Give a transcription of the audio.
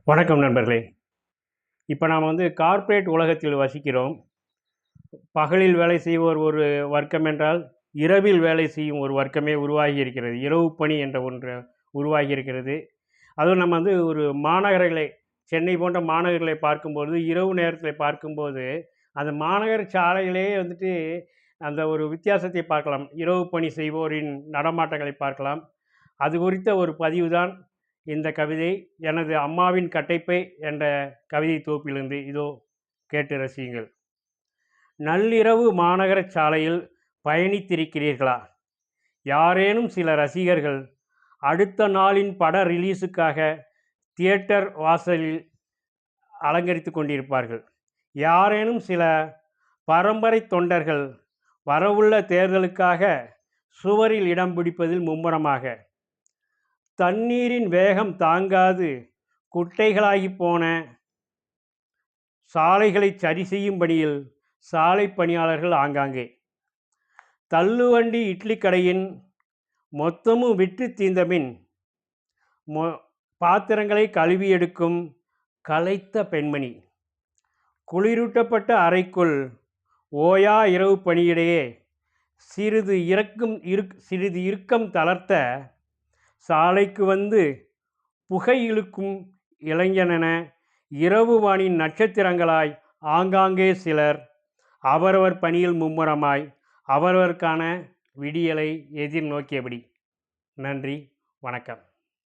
வணக்கம் நண்பர்களே. இப்போ நாம் கார்ப்பரேட் உலகத்தில் வசிக்கிறோம். பகலில் வேலை செய்வோர் ஒரு வர்க்கம் என்றால், இரவில் வேலை செய்யும் ஒரு வர்க்கமே உருவாகி இருக்கிறது. இரவு பணி என்ற ஒன்று உருவாகி இருக்கிறது. அதுவும் நம்ம ஒரு மாநகரங்களை, சென்னை போன்ற மாநகர்களை பார்க்கும்போது, இரவு நேரத்தில் பார்க்கும்போது, அந்த மாநகர சாலையிலே அந்த ஒரு வித்தியாசத்தை பார்க்கலாம். இரவு பணி செய்வோரின் நடமாட்டங்களை பார்க்கலாம். அது குறித்த ஒரு பதிவு தான் இந்த கவிதை. எனது அம்மாவின் கட்டைப்பை என்ற கவிதை தொகுப்பிலிருந்து இதோ கேட்டு ரசியுங்கள். நள்ளிரவு மாநகர சாலையில் பயணித்திருக்கிறீர்களா? யாரேனும் சில ரசிகர்கள் அடுத்த நாளின் பட ரிலீஸுக்காக தியேட்டர் வாசலில் அலங்கரித்து கொண்டிருப்பார்கள். யாரேனும் சில பரம்பரை தொண்டர்கள் வரவுள்ள தேர்தலுக்காக சுவரில் இடம் பிடிப்பதில் மும்முரமாக. தண்ணீரின் வேகம் தாங்காது குட்டைகளாகி போன சாலைகளை சரி செய்யும் பணியில் சாலை பணியாளர்கள் ஆங்காங்கே. தள்ளுவண்டி இட்லி கடையின் மொத்தமும் விற்று தீர்ந்தபின் பாத்திரங்களை கழுவி எடுக்கும் களைத்த பெண்மணி. குளிரூட்டப்பட்ட அறைக்குள் ஓயா இரவு பணியிடையே சிறிது இறுக்கம் தளர்த்த சாலைக்கு வந்து புகை இழுக்கும் இளைஞனென இரவு வானின் நட்சத்திரங்களாய் ஆங்காங்கே சிலர் அவரவர் பணியில் மும்முரமாய் அவரவருக்கான விடியலை எதிர்நோக்கியபடி. நன்றி, வணக்கம்.